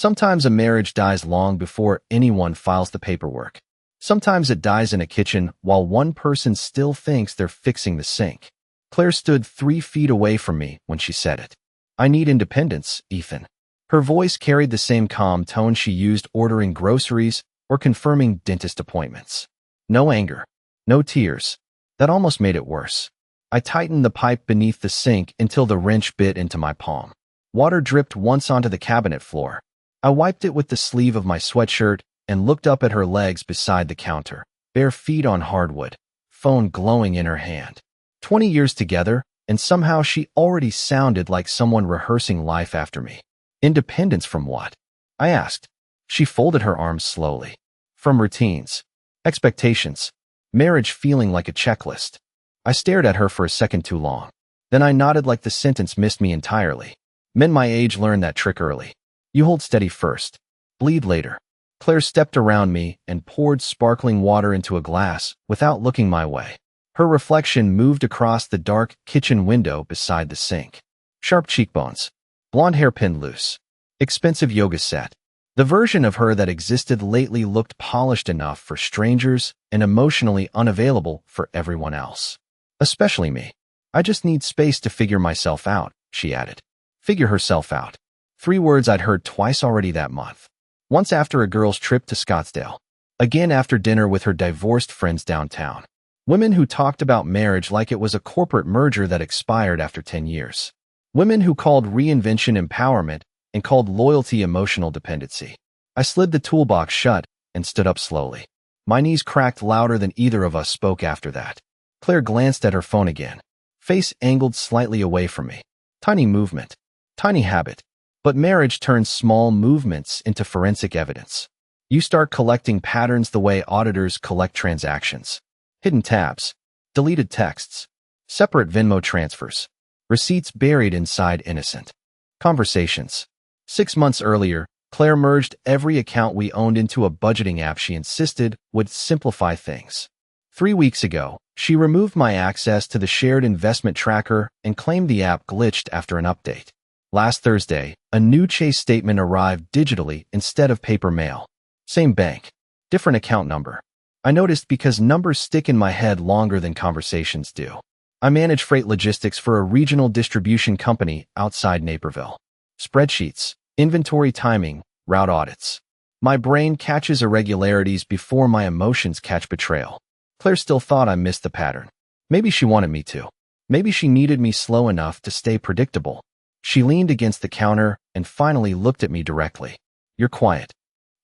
Sometimes a marriage dies long before anyone files the paperwork. Sometimes it dies in a kitchen while one person still thinks they're fixing the sink. Claire stood 3 feet away from me when she said it. I need independence, Ethan. Her voice carried the same calm tone she used ordering groceries or confirming dentist appointments. No anger. No tears. That almost made it worse. I tightened the pipe beneath the sink until the wrench bit into my palm. Water dripped once onto the cabinet floor. I wiped it with the sleeve of my sweatshirt and looked up at her legs beside the counter, bare feet on hardwood, phone glowing in her hand. 20 years together, and somehow she already sounded like someone rehearsing life after me. Independence from what? I asked. She folded her arms slowly. From routines. Expectations. Marriage feeling like a checklist. I stared at her for a second too long. Then I nodded like the sentence missed me entirely. Men my age learn that trick early. You hold steady first. Bleed later. Claire stepped around me and poured sparkling water into a glass without looking my way. Her reflection moved across the dark kitchen window beside the sink. Sharp cheekbones. Blonde hair pinned loose. Expensive yoga set. The version of her that existed lately looked polished enough for strangers and emotionally unavailable for everyone else. Especially me. I just need space to figure myself out, she added. Figure herself out. 3 words I'd heard twice already that month. Once after a girl's trip to Scottsdale. Again after dinner with her divorced friends downtown. Women who talked about marriage like it was a corporate merger that expired after 10 years. Women who called reinvention empowerment and called loyalty emotional dependency. I slid the toolbox shut and stood up slowly. My knees cracked louder than either of us spoke after that. Claire glanced at her phone again. Face angled slightly away from me. Tiny movement. Tiny habit. But marriage turns small movements into forensic evidence. You start collecting patterns the way auditors collect transactions. Hidden tabs. Deleted texts. Separate Venmo transfers. Receipts buried inside innocent conversations. 6 months earlier, Claire merged every account we owned into a budgeting app she insisted would simplify things. 3 weeks ago, she removed my access to the shared investment tracker and claimed the app glitched after an update. Last Thursday, a new Chase statement arrived digitally instead of paper mail. Same bank. Different account number. I noticed because numbers stick in my head longer than conversations do. I manage freight logistics for a regional distribution company outside Naperville. Spreadsheets, inventory timing, route audits. My brain catches irregularities before my emotions catch betrayal. Claire still thought I missed the pattern. Maybe she wanted me to. Maybe she needed me slow enough to stay predictable. She leaned against the counter and finally looked at me directly. You're quiet.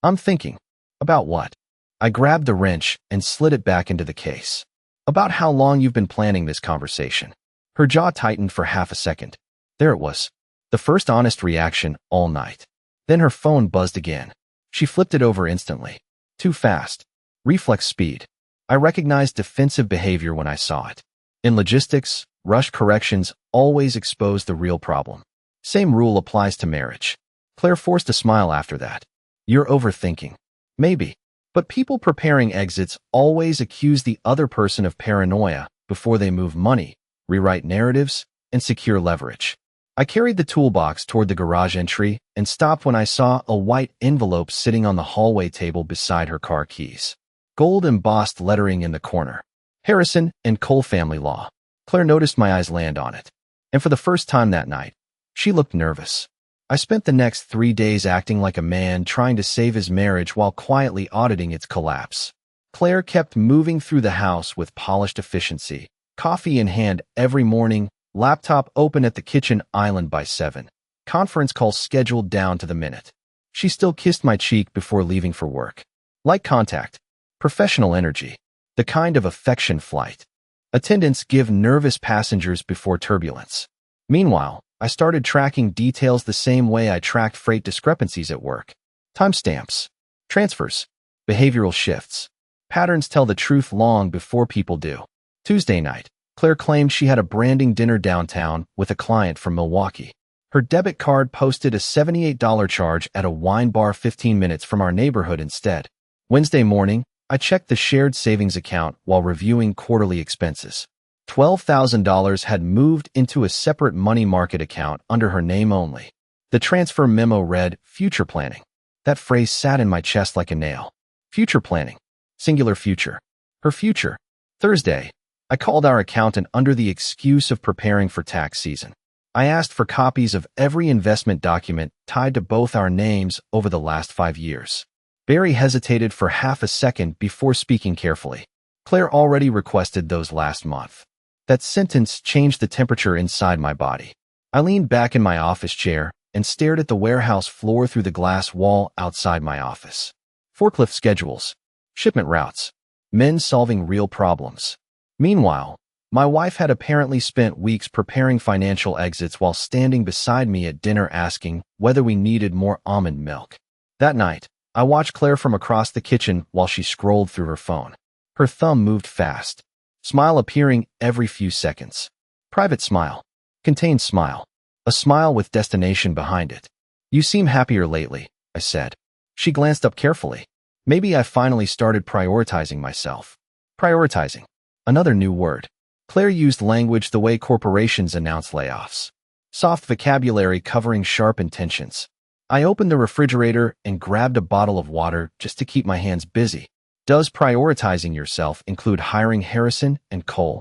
I'm thinking. About what? I grabbed the wrench and slid it back into the case. About how long you've been planning this conversation. Her jaw tightened for half a second. There it was. The first honest reaction all night. Then her phone buzzed again. She flipped it over instantly. Too fast. Reflex speed. I recognized defensive behavior when I saw it. In logistics, rush corrections always expose the real problem. Same rule applies to marriage. Claire forced a smile after that. You're overthinking. Maybe. But people preparing exits always accuse the other person of paranoia before they move money, rewrite narratives, and secure leverage. I carried the toolbox toward the garage entry and stopped when I saw a white envelope sitting on the hallway table beside her car keys. Gold embossed lettering in the corner. Harrison and Cole Family Law. Claire noticed my eyes land on it. And for the first time that night, she looked nervous. I spent the next 3 days acting like a man trying to save his marriage while quietly auditing its collapse. Claire kept moving through the house with polished efficiency, coffee in hand every morning, laptop open at the kitchen island by 7, conference calls scheduled down to the minute. She still kissed my cheek before leaving for work. Light contact. Professional energy. The kind of affection flight. Attendants give nervous passengers before turbulence. Meanwhile, I started tracking details the same way I tracked freight discrepancies at work. Timestamps. Transfers. Behavioral shifts. Patterns tell the truth long before people do. Tuesday night, Claire claimed she had a branding dinner downtown with a client from Milwaukee. Her debit card posted a $78 charge at a wine bar 15 minutes from our neighborhood instead. Wednesday morning, I checked the shared savings account while reviewing quarterly expenses. $12,000 had moved into a separate money market account under her name only. The transfer memo read, future planning. That phrase sat in my chest like a nail. Future planning. Singular future. Her future. Thursday. I called our accountant under the excuse of preparing for tax season. I asked for copies of every investment document tied to both our names over the last 5 years. Barry hesitated for half a second before speaking carefully. Claire already requested those last month. That sentence changed the temperature inside my body. I leaned back in my office chair and stared at the warehouse floor through the glass wall outside my office. Forklift schedules, shipment routes, men solving real problems. Meanwhile, my wife had apparently spent weeks preparing financial exits while standing beside me at dinner asking whether we needed more almond milk. That night, I watched Claire from across the kitchen while she scrolled through her phone. Her thumb moved fast, smile appearing every few seconds. Private smile. Contained smile. A smile with destination behind it. You seem happier lately, I said. She glanced up carefully. Maybe I finally started prioritizing myself. Prioritizing. Another new word. Claire used language the way corporations announce layoffs. Soft vocabulary covering sharp intentions. I opened the refrigerator and grabbed a bottle of water just to keep my hands busy. Does prioritizing yourself include hiring Harrison and Cole?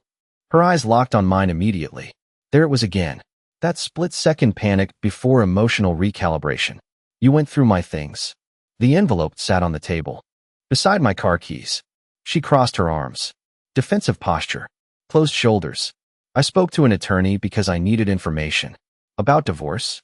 Her eyes locked on mine immediately. There it was again. That split-second panic before emotional recalibration. You went through my things. The envelope sat on the table. Beside my car keys. She crossed her arms. Defensive posture. Closed shoulders. I spoke to an attorney because I needed information. About divorce.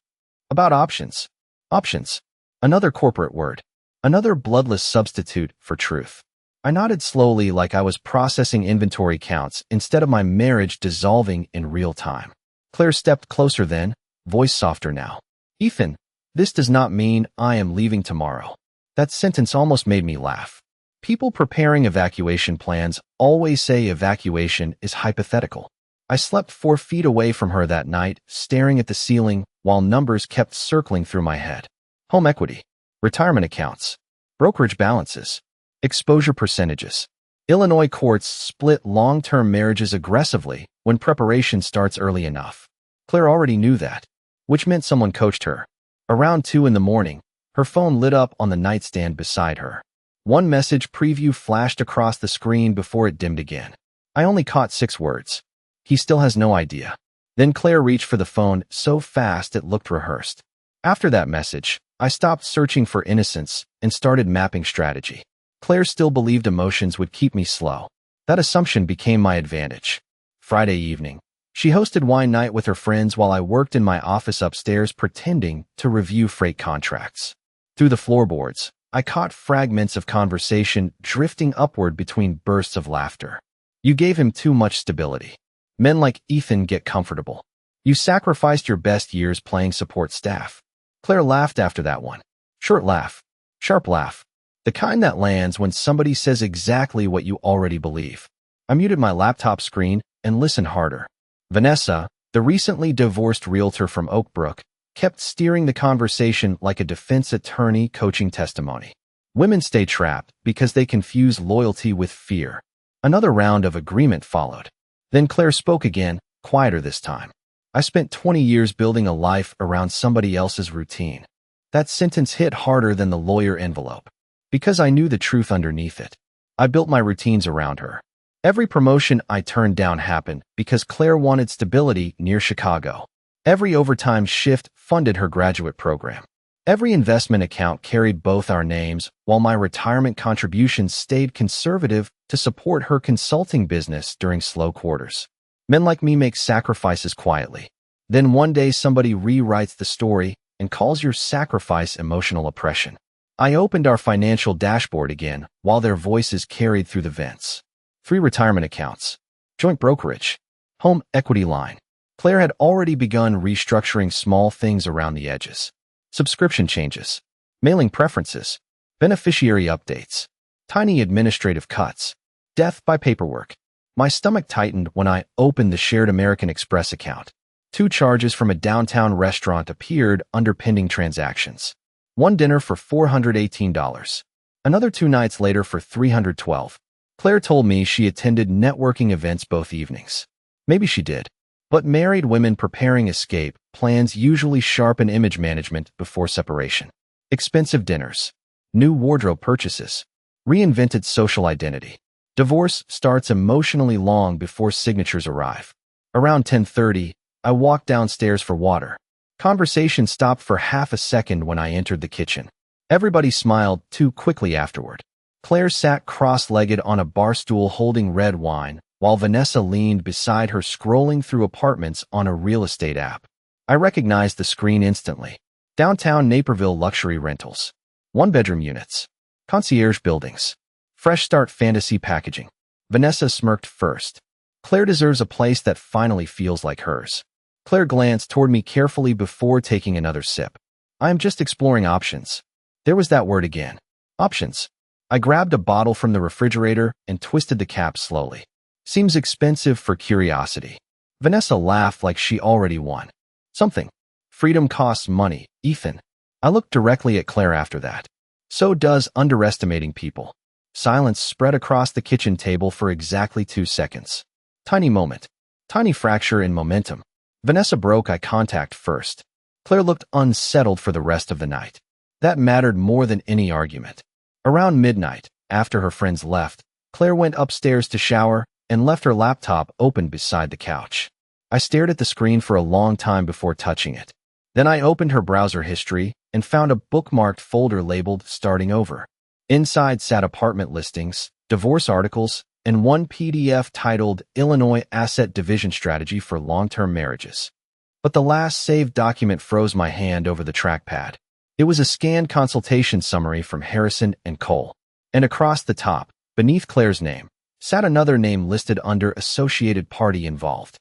About options. Options. Another corporate word. Another bloodless substitute for truth. I nodded slowly like I was processing inventory counts instead of my marriage dissolving in real time. Claire stepped closer then, voice softer now. Ethan, this does not mean I am leaving tomorrow. That sentence almost made me laugh. People preparing evacuation plans always say evacuation is hypothetical. I slept 4 feet away from her that night, staring at the ceiling while numbers kept circling through my head. Home equity, retirement accounts, brokerage balances, exposure percentages. Illinois courts split long-term marriages aggressively when preparation starts early enough. Claire already knew that, which meant someone coached her. Around 2 in the morning, her phone lit up on the nightstand beside her. One message preview flashed across the screen before it dimmed again. I only caught 6 words. He still has no idea. Then Claire reached for the phone so fast it looked rehearsed. After that message, I stopped searching for innocence and started mapping strategy. Claire still believed emotions would keep me slow. That assumption became my advantage. Friday evening, she hosted wine night with her friends while I worked in my office upstairs pretending to review freight contracts. Through the floorboards, I caught fragments of conversation drifting upward between bursts of laughter. You gave him too much stability. Men like Ethan get comfortable. You sacrificed your best years playing support staff. Claire laughed after that one. Short laugh. Sharp laugh. The kind that lands when somebody says exactly what you already believe. I muted my laptop screen and listened harder. Vanessa, the recently divorced realtor from Oak Brook, kept steering the conversation like a defense attorney coaching testimony. Women stay trapped because they confuse loyalty with fear. Another round of agreement followed. Then Claire spoke again, quieter this time. I spent 20 years building a life around somebody else's routine. That sentence hit harder than the lawyer envelope. Because I knew the truth underneath it. I built my routines around her. Every promotion I turned down happened because Claire wanted stability near Chicago. Every overtime shift funded her graduate program. Every investment account carried both our names, while my retirement contributions stayed conservative to support her consulting business during slow quarters. Men like me make sacrifices quietly. Then one day somebody rewrites the story and calls your sacrifice emotional oppression. I opened our financial dashboard again while their voices carried through the vents. 3 retirement accounts, joint brokerage, home equity line. Claire had already begun restructuring small things around the edges. Subscription changes, mailing preferences, beneficiary updates, tiny administrative cuts, death by paperwork. My stomach tightened when I opened the shared American Express account. 2 charges from a downtown restaurant appeared under pending transactions. One dinner for $418. Another 2 nights later for $312. Claire told me she attended networking events both evenings. Maybe she did. But married women preparing escape plans usually sharpen image management before separation. Expensive dinners, new wardrobe purchases, reinvented social identity. Divorce starts emotionally long before signatures arrive. Around 10:30, I walked downstairs for water. Conversation stopped for half a second when I entered the kitchen. Everybody smiled too quickly afterward. Claire sat cross-legged on a bar stool holding red wine, while Vanessa leaned beside her scrolling through apartments on a real estate app. I recognized the screen instantly. Downtown Naperville luxury rentals. One-bedroom units. Concierge buildings. Fresh start fantasy packaging. Vanessa smirked first. Claire deserves a place that finally feels like hers. Claire glanced toward me carefully before taking another sip. I am just exploring options. There was that word again. Options. I grabbed a bottle from the refrigerator and twisted the cap slowly. Seems expensive for curiosity. Vanessa laughed like she already won. Something. Freedom costs money, Ethan. I looked directly at Claire after that. So does underestimating people. Silence spread across the kitchen table for exactly 2 seconds. Tiny moment. Tiny fracture in momentum. Vanessa broke eye contact first. Claire looked unsettled for the rest of the night. That mattered more than any argument. Around midnight, after her friends left, Claire went upstairs to shower and left her laptop open beside the couch. I stared at the screen for a long time before touching it. Then I opened her browser history and found a bookmarked folder labeled Starting Over. Inside sat apartment listings, divorce articles, and one PDF titled Illinois Asset Division Strategy for Long-Term Marriages. But the last saved document froze my hand over the trackpad. It was a scanned consultation summary from Harrison and Cole. And across the top, beneath Claire's name, sat another name listed under associated party involved.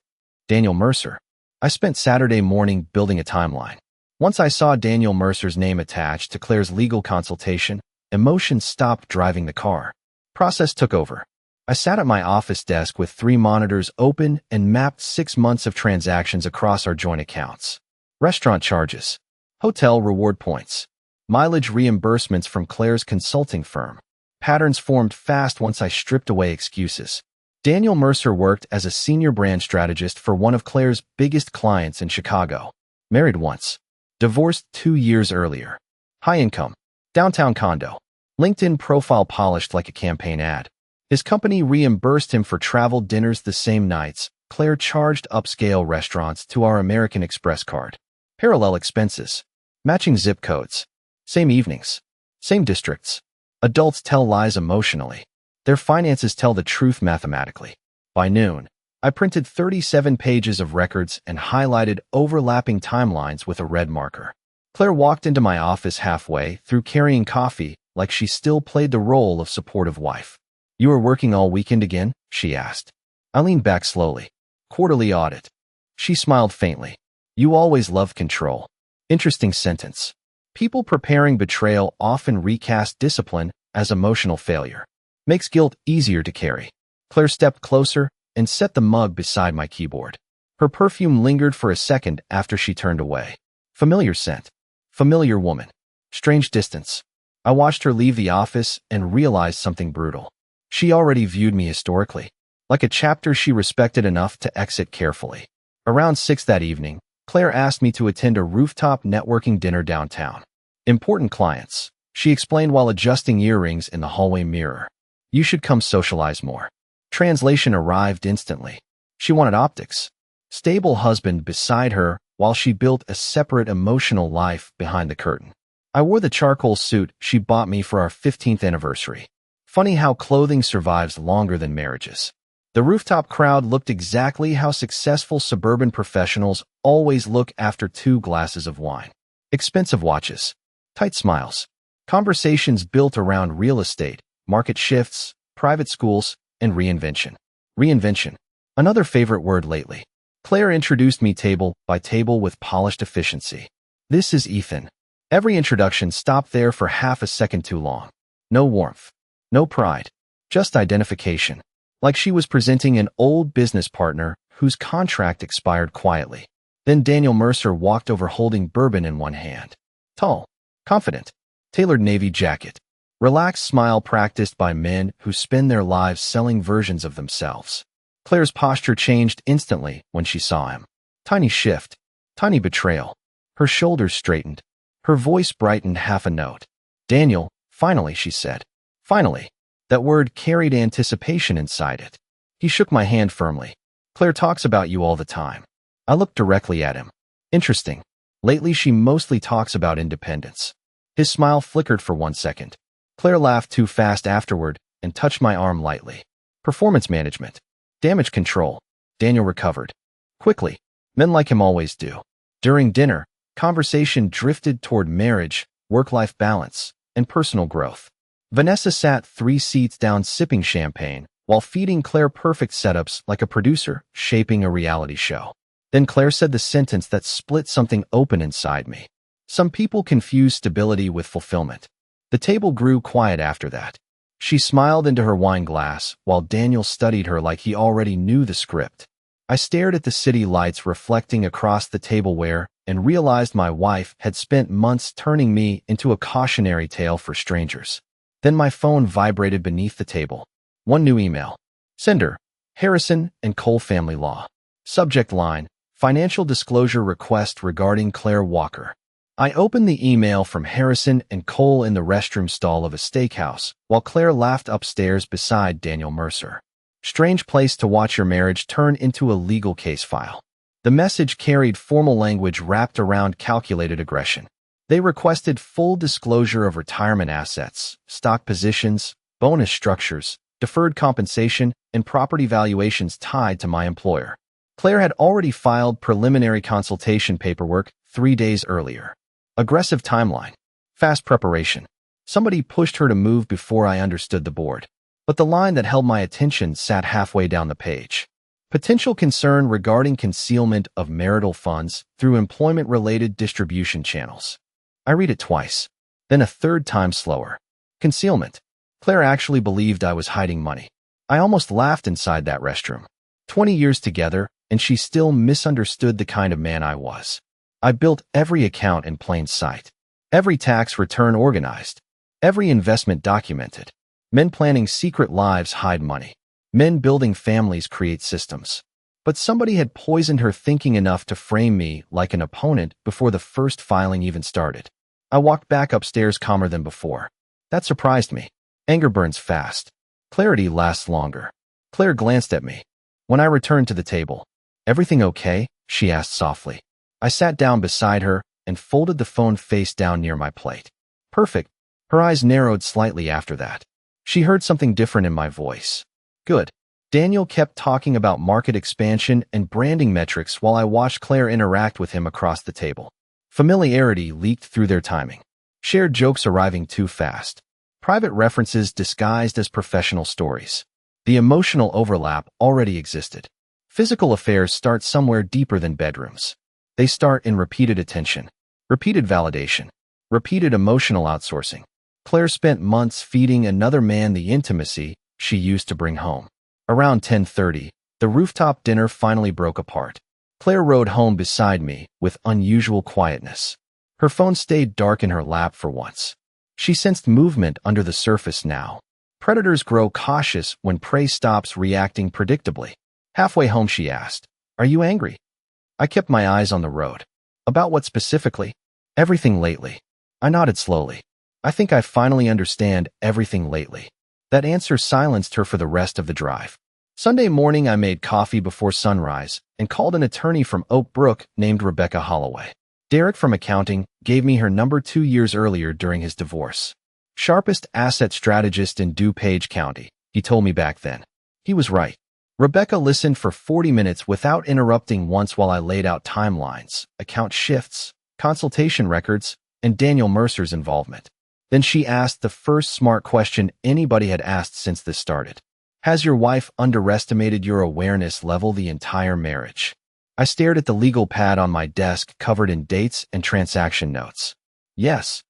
Daniel Mercer. I spent Saturday morning building a timeline. Once I saw Daniel Mercer's name attached to Claire's legal consultation, emotion stopped driving the car. Process took over. I sat at my office desk with 3 monitors open and mapped 6 months of transactions across our joint accounts. Restaurant charges, hotel reward points, mileage reimbursements from Claire's consulting firm. Patterns formed fast once I stripped away excuses. Daniel Mercer worked as a senior brand strategist for one of Claire's biggest clients in Chicago. Married once. Divorced 2 years earlier. High income. Downtown condo. LinkedIn profile polished like a campaign ad. His company reimbursed him for travel dinners the same nights. Claire charged upscale restaurants to our American Express card. Parallel expenses. Matching zip codes. Same evenings. Same districts. Adults tell lies emotionally. Their finances tell the truth mathematically. By noon, I printed 37 pages of records and highlighted overlapping timelines with a red marker. Claire walked into my office halfway through carrying coffee like she still played the role of supportive wife. "You are working all weekend again?" she asked. I leaned back slowly. "Quarterly audit." She smiled faintly. "You always loved control." Interesting sentence. People preparing betrayal often recast discipline as emotional failure. Makes guilt easier to carry. Claire stepped closer and set the mug beside my keyboard. Her perfume lingered for a second after she turned away. Familiar scent. Familiar woman. Strange distance. I watched her leave the office and realized something brutal. She already viewed me historically, like a chapter she respected enough to exit carefully. Around 6 that evening, Claire asked me to attend a rooftop networking dinner downtown. Important clients, she explained while adjusting earrings in the hallway mirror. You should come socialize more. Translation arrived instantly. She wanted optics. Stable husband beside her while she built a separate emotional life behind the curtain. I wore the charcoal suit she bought me for our 15th anniversary. Funny how clothing survives longer than marriages. The rooftop crowd looked exactly how successful suburban professionals always look after 2 glasses of wine. Expensive watches. Tight smiles. Conversations built around real estate, market shifts, private schools, and reinvention. Reinvention. Another favorite word lately. Claire introduced me table by table with polished efficiency. "This is Ethan." Every introduction stopped there for half a second too long. No warmth. No pride. Just identification. Like she was presenting an old business partner whose contract expired quietly. Then Daniel Mercer walked over holding bourbon in one hand. Tall. Confident. Tailored navy jacket. Relaxed smile practiced by men who spend their lives selling versions of themselves. Claire's posture changed instantly when she saw him. Tiny shift. Tiny betrayal. Her shoulders straightened. Her voice brightened half a note. Daniel, finally, she said. Finally. That word carried anticipation inside it. He shook my hand firmly. Claire talks about you all the time. I looked directly at him. Interesting. Lately, she mostly talks about independence. His smile flickered for 1 second. Claire laughed too fast afterward and touched my arm lightly. Performance management. Damage control. Daniel recovered. Quickly. Men like him always do. During dinner, conversation drifted toward marriage, work-life balance, and personal growth. Vanessa sat 3 seats down sipping champagne while feeding Claire perfect setups like a producer shaping a reality show. Then Claire said the sentence that split something open inside me. Some people confuse stability with fulfillment. The table grew quiet after that. She smiled into her wine glass while Daniel studied her like he already knew the script. I stared at the city lights reflecting across the tableware and realized my wife had spent months turning me into a cautionary tale for strangers. Then my phone vibrated beneath the table. One new email. Sender, Harrison and Cole Family Law. Subject line, financial disclosure request regarding Claire Walker. I opened the email from Harrison and Cole in the restroom stall of a steakhouse, while Claire laughed upstairs beside Daniel Mercer. Strange place to watch your marriage turn into a legal case file. The message carried formal language wrapped around calculated aggression. They requested full disclosure of retirement assets, stock positions, bonus structures, deferred compensation, and property valuations tied to my employer. Claire had already filed preliminary consultation paperwork 3 days earlier. Aggressive timeline. Fast preparation. Somebody pushed her to move before I understood the board. But the line that held my attention sat halfway down the page. Potential concern regarding concealment of marital funds through employment-related distribution channels. I read it twice, then a third time slower. Concealment. Claire actually believed I was hiding money. I almost laughed inside that restroom. 20 years together, and she still misunderstood the kind of man I was. I built every account in plain sight. Every tax return organized. Every investment documented. Men planning secret lives hide money. Men building families create systems. But somebody had poisoned her thinking enough to frame me like an opponent before the first filing even started. I walked back upstairs calmer than before. That surprised me. Anger burns fast. Clarity lasts longer. Claire glanced at me. When I returned to the table, "Everything okay?" she asked softly. I sat down beside her and folded the phone face down near my plate. Perfect. Her eyes narrowed slightly after that. She heard something different in my voice. Good. Daniel kept talking about market expansion and branding metrics while I watched Claire interact with him across the table. Familiarity leaked through their timing. Shared jokes arriving too fast. Private references disguised as professional stories. The emotional overlap already existed. Physical affairs start somewhere deeper than bedrooms. They start in repeated attention, repeated validation, repeated emotional outsourcing. Claire spent months feeding another man the intimacy she used to bring home. Around 10:30, the rooftop dinner finally broke apart. Claire rode home beside me with unusual quietness. Her phone stayed dark in her lap for once. She sensed movement under the surface now. Predators grow cautious when prey stops reacting predictably. Halfway home she asked, "Are you angry?" I kept my eyes on the road. About what specifically? Everything lately. I nodded slowly. I think I finally understand everything lately. That answer silenced her for the rest of the drive. Sunday morning I made coffee before sunrise and called an attorney from Oak Brook named Rebecca Holloway. Derek from accounting gave me her number 2 years earlier during his divorce. Sharpest asset strategist in DuPage County, he told me back then. He was right. Rebecca listened for 40 minutes without interrupting once while I laid out timelines, account shifts, consultation records, and Daniel Mercer's involvement. Then she asked the first smart question anybody had asked since this started. Has your wife underestimated your awareness level the entire marriage? I stared at the legal pad on my desk covered in dates and transaction notes. Yes.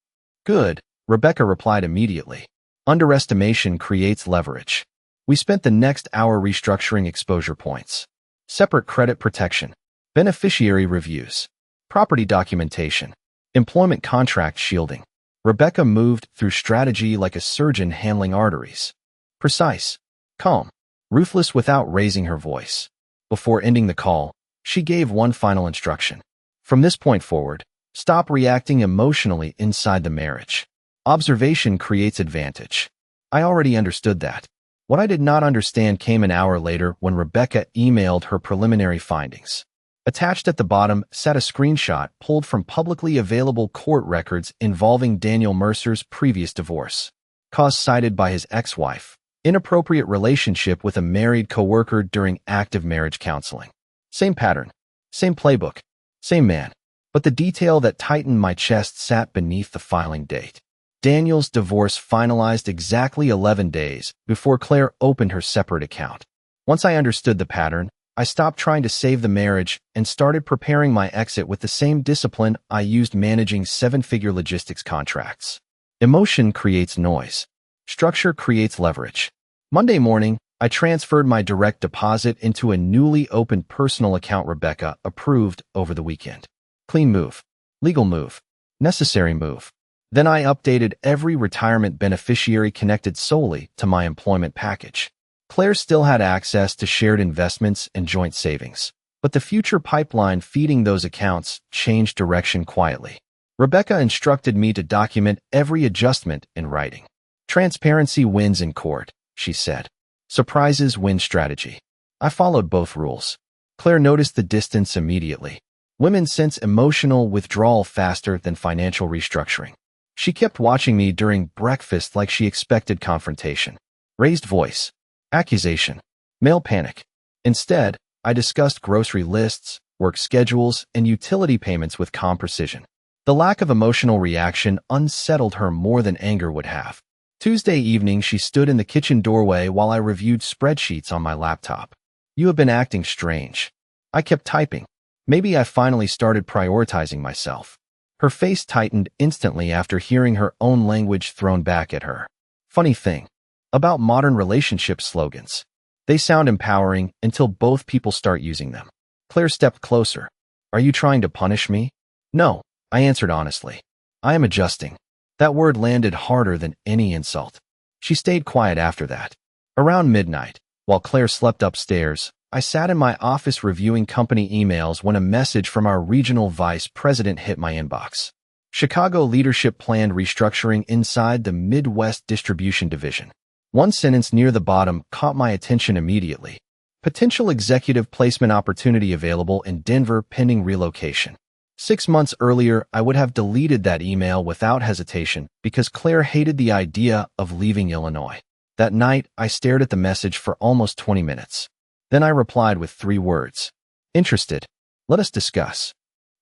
Good, Rebecca replied immediately. Underestimation creates leverage. We spent the next hour restructuring exposure points. Separate credit protection. Beneficiary reviews. Property documentation. Employment contract shielding. Rebecca moved through strategy like a surgeon handling arteries. Precise. Calm. ruthless without raising her voice. Before ending the call, she gave one final instruction. From this point forward, stop reacting emotionally inside the marriage. Observation creates advantage. I already understood that. What I did not understand came an hour later when Rebecca emailed her preliminary findings. Attached at the bottom sat a screenshot pulled from publicly available court records involving Daniel Mercer's previous divorce. Cause cited by his ex-wife. Inappropriate relationship with a married coworker during active marriage counseling. Same pattern. Same playbook. Same man. But the detail that tightened my chest sat beneath the filing date. Daniel's divorce finalized exactly 11 days before Claire opened her separate account. Once I understood the pattern, I stopped trying to save the marriage and started preparing my exit with the same discipline I used managing seven-figure logistics contracts. Emotion creates noise. Structure creates leverage. Monday morning, I transferred my direct deposit into a newly opened personal account Rebecca approved over the weekend. Clean move. Legal move. Necessary move. Then I updated every retirement beneficiary connected solely to my employment package. Claire still had access to shared investments and joint savings, but the future pipeline feeding those accounts changed direction quietly. Rebecca instructed me to document every adjustment in writing. Transparency wins in court, she said. Surprises win strategy. I followed both rules. Claire noticed the distance immediately. Women sense emotional withdrawal faster than financial restructuring. She kept watching me during breakfast like she expected confrontation. Raised voice. Accusation. Male panic. Instead, I discussed grocery lists, work schedules, and utility payments with calm precision. The lack of emotional reaction unsettled her more than anger would have. Tuesday evening, she stood in the kitchen doorway while I reviewed spreadsheets on my laptop. You have been acting strange. I kept typing. Maybe I finally started prioritizing myself. Her face tightened instantly after hearing her own language thrown back at her. Funny thing about modern relationship slogans. They sound empowering until both people start using them. Claire stepped closer. Are you trying to punish me? No, I answered honestly. I am adjusting. That word landed harder than any insult. She stayed quiet after that. Around midnight, while Claire slept upstairs, I sat in my office reviewing company emails when a message from our regional vice president hit my inbox. Chicago leadership planned restructuring inside the Midwest distribution division. One sentence near the bottom caught my attention immediately. Potential executive placement opportunity available in Denver pending relocation. 6 months earlier, I would have deleted that email without hesitation because Claire hated the idea of leaving Illinois. That night, I stared at the message for almost 20 minutes. Then I replied with 3 words. Interested. Let us discuss.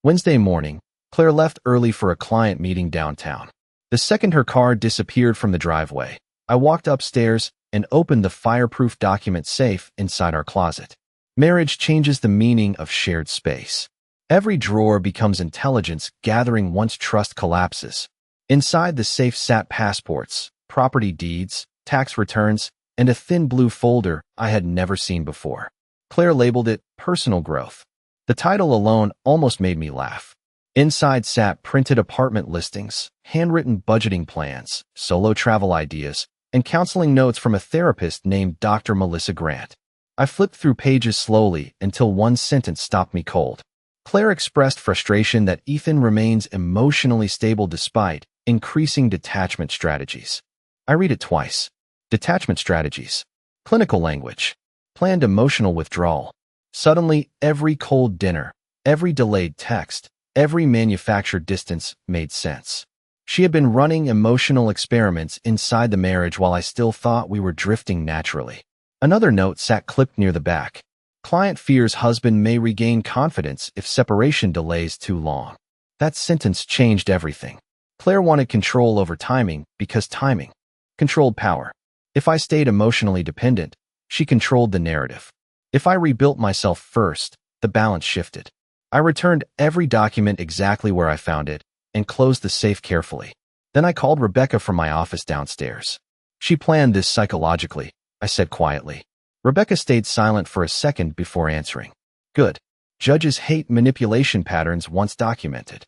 Wednesday morning, Claire left early for a client meeting downtown. The second her car disappeared from the driveway, I walked upstairs and opened the fireproof document safe inside our closet. Marriage changes the meaning of shared space. Every drawer becomes intelligence gathering once trust collapses. Inside the safe sat passports, property deeds, tax returns, and a thin blue folder I had never seen before. Claire labeled it Personal Growth. The title alone almost made me laugh. Inside sat printed apartment listings, handwritten budgeting plans, solo travel ideas, and counseling notes from a therapist named Dr. Melissa Grant. I flipped through pages slowly until one sentence stopped me cold. Claire expressed frustration that Ethan remains emotionally stable despite increasing detachment strategies. I read it twice. Detachment strategies. Clinical language. Planned emotional withdrawal. Suddenly, every cold dinner, every delayed text, every manufactured distance made sense. She had been running emotional experiments inside the marriage while I still thought we were drifting naturally. Another note sat clipped near the back. Client fears husband may regain confidence if separation delays too long. That sentence changed everything. Claire wanted control over timing because timing controlled power. If I stayed emotionally dependent, she controlled the narrative. If I rebuilt myself first, the balance shifted. I returned every document exactly where I found it and closed the safe carefully. Then I called Rebecca from my office downstairs. She planned this psychologically, I said quietly. Rebecca stayed silent for a second before answering. Good. Judges hate manipulation patterns once documented.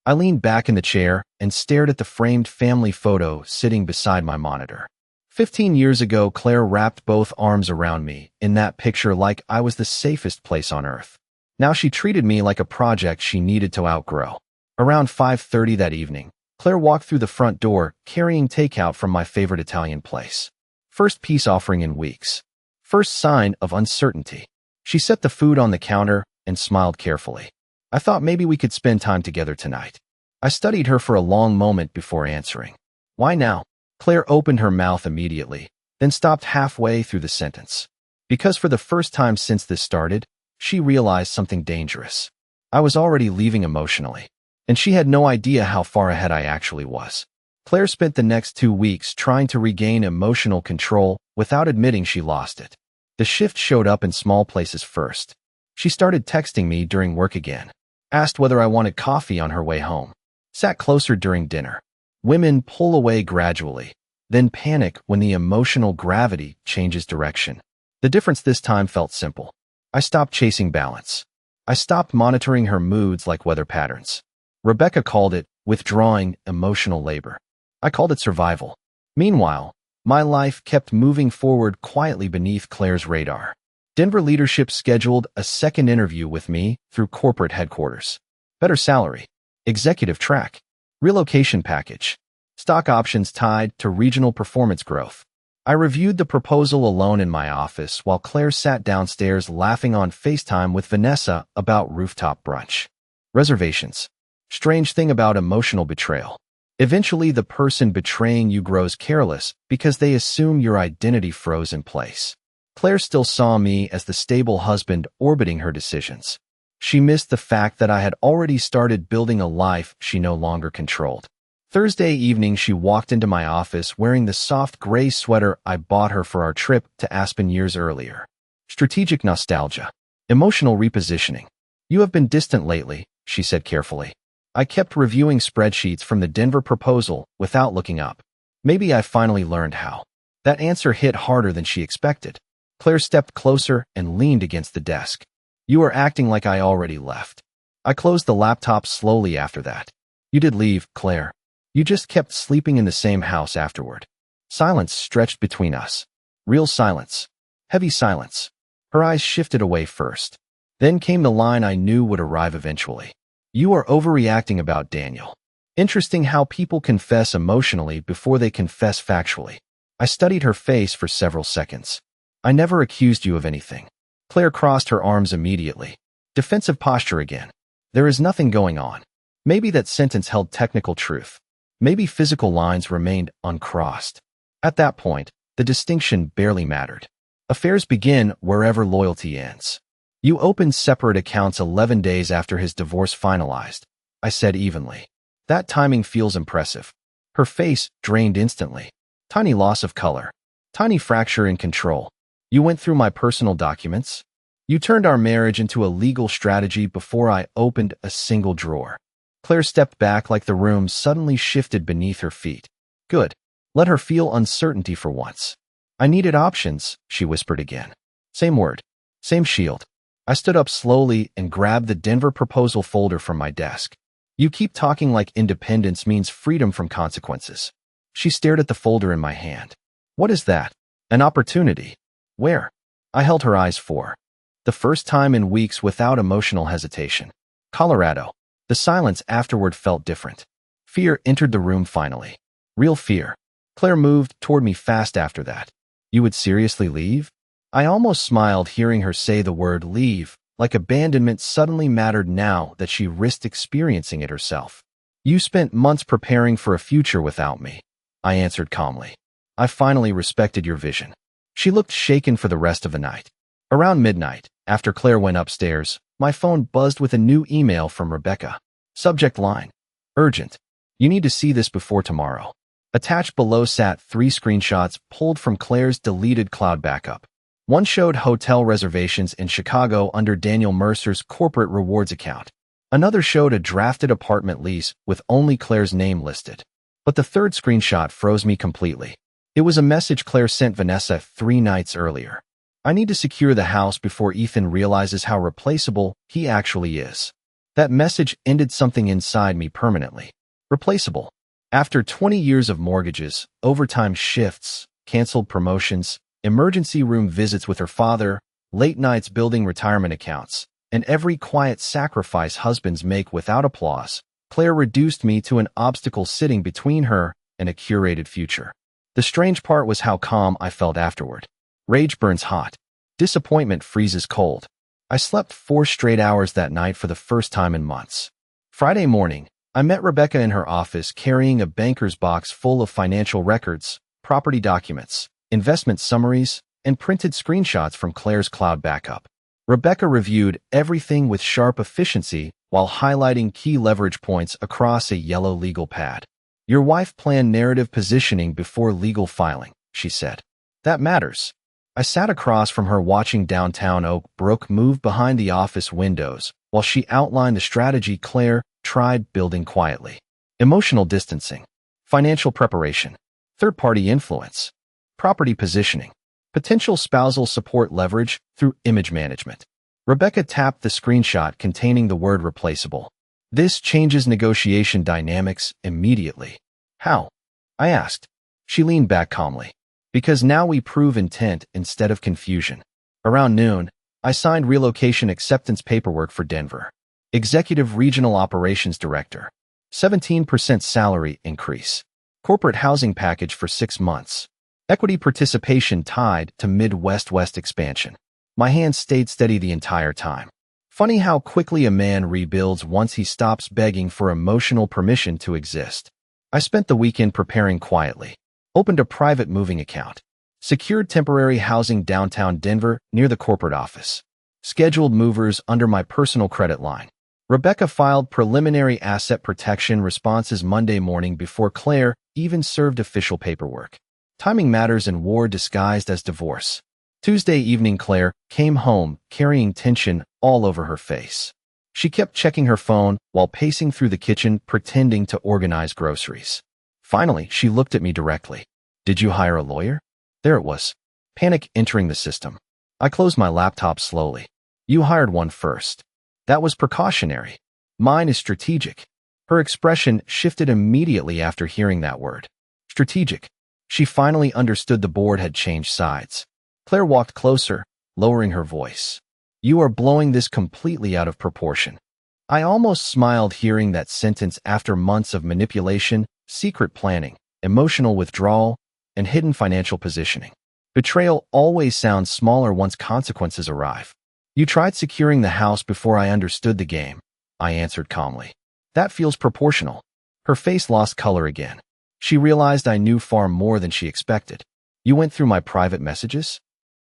I leaned back in the chair and stared at the framed family photo sitting beside my monitor. 15 years ago, Claire wrapped both arms around me in that picture like I was the safest place on earth. Now she treated me like a project she needed to outgrow. Around 5:30 that evening, Claire walked through the front door, carrying takeout from my favorite Italian place. First peace offering in weeks. First sign of uncertainty. She set the food on the counter and smiled carefully. I thought maybe we could spend time together tonight. I studied her for a long moment before answering. Why now? Claire opened her mouth immediately, then stopped halfway through the sentence. Because for the first time since this started, she realized something dangerous. I was already leaving emotionally, and she had no idea how far ahead I actually was. Claire spent the next 2 weeks trying to regain emotional control without admitting she lost it. The shift showed up in small places first. She started texting me during work again, asked whether I wanted coffee on her way home, sat closer during dinner. Women pull away gradually, then panic when the emotional gravity changes direction. The difference this time felt simple. I stopped chasing balance. I stopped monitoring her moods like weather patterns. Rebecca called it withdrawing emotional labor. I called it survival. Meanwhile, my life kept moving forward quietly beneath Claire's radar. Denver leadership scheduled a second interview with me through corporate headquarters. Better salary, executive track, relocation package, stock options tied to regional performance growth. I reviewed the proposal alone in my office while Claire sat downstairs laughing on FaceTime with Vanessa about rooftop brunch. Reservations. Strange thing about emotional betrayal. Eventually, the person betraying you grows careless because they assume your identity froze in place. Claire still saw me as the stable husband orbiting her decisions. She missed the fact that I had already started building a life she no longer controlled. Thursday evening, she walked into my office wearing the soft gray sweater I bought her for our trip to Aspen years earlier. Strategic nostalgia. Emotional repositioning. You have been distant lately, she said carefully. I kept reviewing spreadsheets from the Denver proposal without looking up. Maybe I finally learned how. That answer hit harder than she expected. Claire stepped closer and leaned against the desk. You are acting like I already left. I closed the laptop slowly after that. You did leave, Claire. You just kept sleeping in the same house afterward. Silence stretched between us. Real silence. Heavy silence. Her eyes shifted away first. Then came the line I knew would arrive eventually. You are overreacting about Daniel. Interesting how people confess emotionally before they confess factually. I studied her face for several seconds. I never accused you of anything. Claire crossed her arms immediately. Defensive posture again. There is nothing going on. Maybe that sentence held technical truth. Maybe physical lines remained uncrossed. At that point, the distinction barely mattered. Affairs begin wherever loyalty ends. You opened separate accounts 11 days after his divorce finalized, I said evenly. That timing feels impressive. Her face drained instantly. Tiny loss of color. Tiny fracture in control. You went through my personal documents. You turned our marriage into a legal strategy before I opened a single drawer. Claire stepped back like the room suddenly shifted beneath her feet. Good. Let her feel uncertainty for once. I needed options, she whispered again. Same word. Same shield. I stood up slowly and grabbed the Denver proposal folder from my desk. You keep talking like independence means freedom from consequences. She stared at the folder in my hand. What is that? An opportunity. Where? I held her eyes for the first time in weeks without emotional hesitation. Colorado. The silence afterward felt different. Fear entered the room finally. Real fear. Claire moved toward me fast after that. You would seriously leave? I almost smiled hearing her say the word leave, like abandonment suddenly mattered now that she risked experiencing it herself. You spent months preparing for a future without me, I answered calmly. I finally respected your vision. She looked shaken for the rest of the night. Around midnight, after Claire went upstairs, my phone buzzed with a new email from Rebecca. Subject line. Urgent. You need to see this before tomorrow. Attached below sat 3 screenshots pulled from Claire's deleted cloud backup. One showed hotel reservations in Chicago under Daniel Mercer's corporate rewards account. Another showed a drafted apartment lease with only Claire's name listed. But the third screenshot froze me completely. It was a message Claire sent Vanessa 3 nights earlier. I need to secure the house before Ethan realizes how replaceable he actually is. That message ended something inside me permanently. Replaceable. After 20 years of mortgages, overtime shifts, canceled promotions, emergency room visits with her father, late nights building retirement accounts, and every quiet sacrifice husbands make without applause. Claire reduced me to an obstacle sitting between her and a curated future. The strange part was how calm I felt afterward. Rage burns hot. Disappointment freezes cold. I slept 4 straight hours that night for the first time in months. Friday morning, I met Rebecca in her office carrying a banker's box full of financial records, property documents, investment summaries, and printed screenshots from Claire's cloud backup. Rebecca reviewed everything with sharp efficiency while highlighting key leverage points across a yellow legal pad. "Your wife planned narrative positioning before legal filing," she said. "That matters." I sat across from her watching downtown Oak Brook move behind the office windows while she outlined the strategy Claire tried building quietly. Emotional distancing, financial preparation, third-party influence, property positioning, potential spousal support leverage through image management. Rebecca tapped the screenshot containing the word replaceable. "This changes negotiation dynamics immediately." "How?" I asked. She leaned back calmly. "Because now we prove intent instead of confusion." Around noon, I signed relocation acceptance paperwork for Denver. Executive Regional Operations Director. 17% salary increase. Corporate housing package for 6 months. Equity participation tied to Midwest expansion. My hands stayed steady the entire time. Funny how quickly a man rebuilds once he stops begging for emotional permission to exist. I spent the weekend preparing quietly. Opened a private moving account. Secured temporary housing downtown Denver near the corporate office. Scheduled movers under my personal credit line. Rebecca filed preliminary asset protection responses Monday morning before Claire even served official paperwork. Timing matters in war disguised as divorce. Tuesday evening, Claire came home carrying tension all over her face. She kept checking her phone while pacing through the kitchen pretending to organize groceries. Finally, she looked at me directly. "Did you hire a lawyer?" There it was. Panic entering the system. I closed my laptop slowly. "You hired one first." "That was precautionary. Mine is strategic." Her expression shifted immediately after hearing that word. Strategic. She finally understood the board had changed sides. Claire walked closer, lowering her voice. "You are blowing this completely out of proportion." I almost smiled hearing that sentence after months of manipulation, secret planning, emotional withdrawal, and hidden financial positioning. Betrayal always sounds smaller once consequences arrive. "You tried securing the house before I understood the game," I answered calmly. "That feels proportional." Her face lost color again. She realized I knew far more than she expected. "You went through my private messages?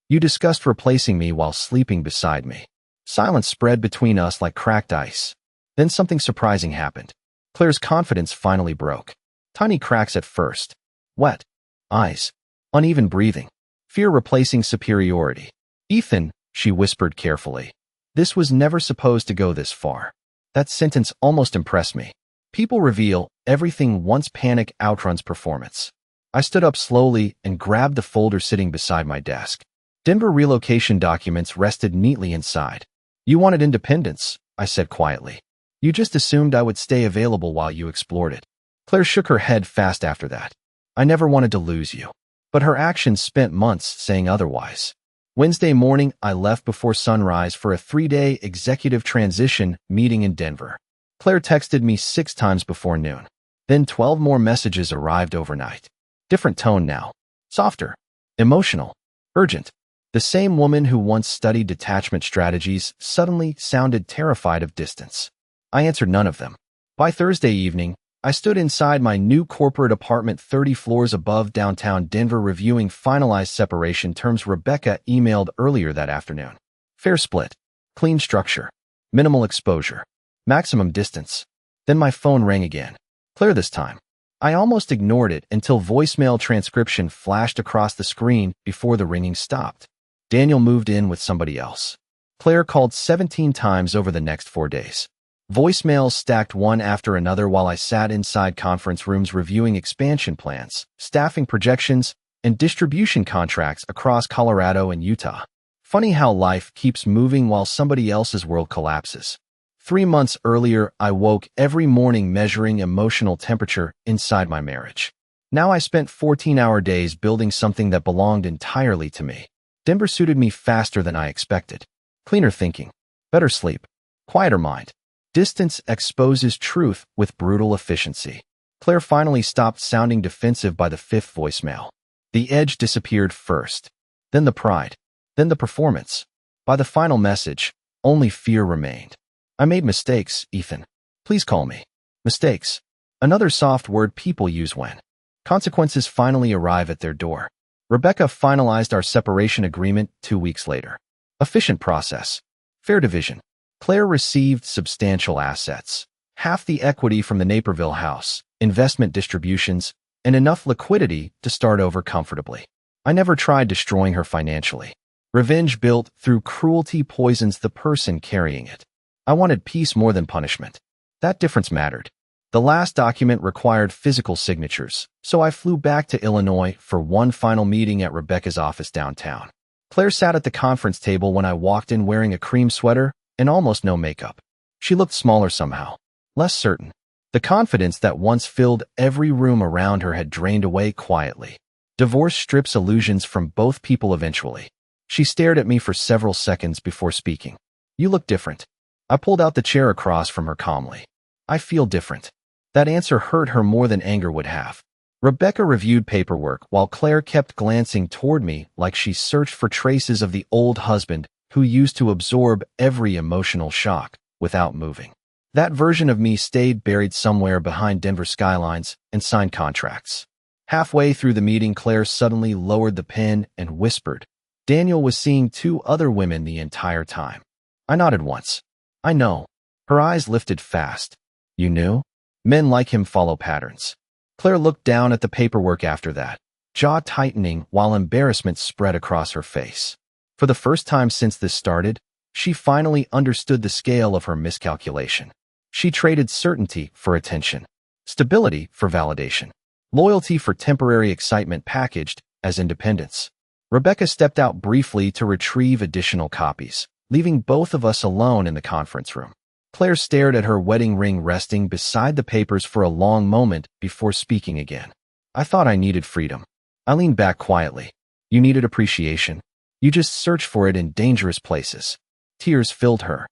You discussed replacing me while sleeping beside me." Silence spread between us like cracked ice. Then something surprising happened. Claire's confidence finally broke. Tiny cracks at first. Wet eyes. Uneven breathing. Fear replacing superiority. "Ethan," she whispered carefully. "This was never supposed to go this far." That sentence almost impressed me. People reveal everything once panic outruns performance. I stood up slowly and grabbed the folder sitting beside my desk. Denver relocation documents rested neatly inside. "You wanted independence," I said quietly. "You just assumed I would stay available while you explored it." Claire shook her head fast after that. "I never wanted to lose you." But her actions spent months saying otherwise. Wednesday morning, I left before sunrise for a 3-day executive transition meeting in Denver. Claire texted me 6 times before noon. Then 12 more messages arrived overnight. Different tone now. Softer. Emotional. Urgent. The same woman who once studied detachment strategies suddenly sounded terrified of distance. I answered none of them. By Thursday evening, I stood inside my new corporate apartment 30 floors above downtown Denver reviewing finalized separation terms Rebecca emailed earlier that afternoon. Fair split. Clean structure. Minimal exposure. Maximum distance. Then my phone rang again. Claire this time. I almost ignored it until voicemail transcription flashed across the screen before the ringing stopped. Daniel moved in with somebody else. Claire called 17 times over the next 4 days. Voicemails stacked one after another while I sat inside conference rooms reviewing expansion plans, staffing projections, and distribution contracts across Colorado and Utah. Funny how life keeps moving while somebody else's world collapses. 3 months earlier, I woke every morning measuring emotional temperature inside my marriage. Now I spent 14-hour days building something that belonged entirely to me. Denver suited me faster than I expected. Cleaner thinking, better sleep, quieter mind. Distance exposes truth with brutal efficiency. Claire finally stopped sounding defensive by the fifth voicemail. The edge disappeared first, then the pride, then the performance. By the final message, only fear remained. I made mistakes, Ethan. Please call me. Mistakes. Another soft word people use when consequences finally arrive at their door. Rebecca finalized our separation agreement 2 weeks later. Efficient process. Fair division. Claire received substantial assets. Half the equity from the Naperville house, investment distributions, and enough liquidity to start over comfortably. I never tried destroying her financially. Revenge built through cruelty poisons the person carrying it. I wanted peace more than punishment. That difference mattered. The last document required physical signatures, so I flew back to Illinois for one final meeting at Rebecca's office downtown. Claire sat at the conference table when I walked in wearing a cream sweater and almost no makeup. She looked smaller somehow, less certain. The confidence that once filled every room around her had drained away quietly. Divorce strips illusions from both people eventually. She stared at me for several seconds before speaking. You look different. I pulled out the chair across from her calmly. I feel different. That answer hurt her more than anger would have. Rebecca reviewed paperwork while Claire kept glancing toward me like she searched for traces of the old husband who used to absorb every emotional shock without moving. That version of me stayed buried somewhere behind Denver skylines and signed contracts. Halfway through the meeting, Claire suddenly lowered the pen and whispered, Daniel was seeing 2 other women the entire time. I nodded once. I know. Her eyes lifted fast. You knew? Men like him follow patterns. Claire looked down at the paperwork after that, jaw tightening while embarrassment spread across her face. For the first time since this started, she finally understood the scale of her miscalculation. She traded certainty for attention, stability for validation, loyalty for temporary excitement packaged as independence. Rebecca stepped out briefly to retrieve additional copies, leaving both of us alone in the conference room. Claire stared at her wedding ring resting beside the papers for a long moment before speaking again. I thought I needed freedom. I leaned back quietly. You needed appreciation. You just search for it in dangerous places. Tears filled her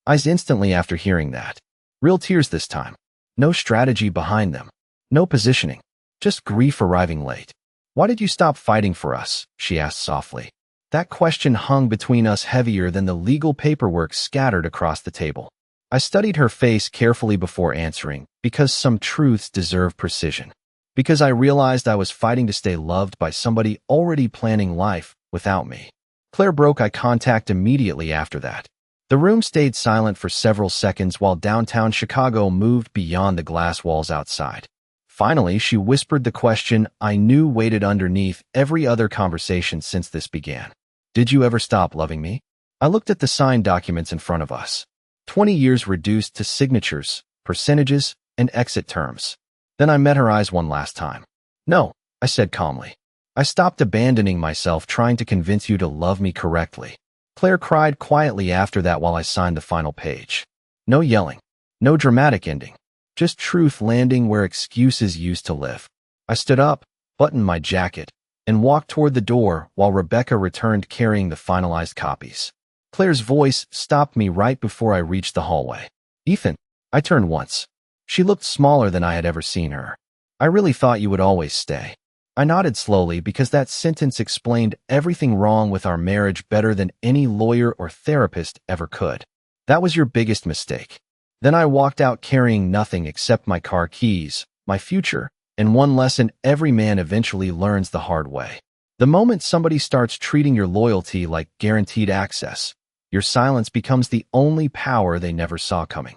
eyes instantly after hearing that. Real tears this time. No strategy behind them. No positioning. Just grief arriving late. Why did you stop fighting for us? She asked softly. That question hung between us heavier than the legal paperwork scattered across the table. I studied her face carefully before answering, because some truths deserve precision. Because I realized I was fighting to stay loved by somebody already planning life without me. Claire broke eye contact immediately after that. The room stayed silent for several seconds while downtown Chicago moved beyond the glass walls outside. Finally, she whispered the question I knew waited underneath every other conversation since this began. Did you ever stop loving me? I looked at the signed documents in front of us. 20 years reduced to signatures, percentages, and exit terms. Then I met her eyes one last time. No, I said calmly. I stopped abandoning myself trying to convince you to love me correctly. Claire cried quietly after that while I signed the final page. No yelling. No dramatic ending. Just truth landing where excuses used to live. I stood up, buttoned my jacket, and walked toward the door while Rebecca returned carrying the finalized copies. Claire's voice stopped me right before I reached the hallway. Ethan, I turned once. She looked smaller than I had ever seen her. I really thought you would always stay. I nodded slowly because that sentence explained everything wrong with our marriage better than any lawyer or therapist ever could. That was your biggest mistake. Then I walked out carrying nothing except my car keys, my future, and one lesson every man eventually learns the hard way. The moment somebody starts treating your loyalty like guaranteed access, your silence becomes the only power they never saw coming.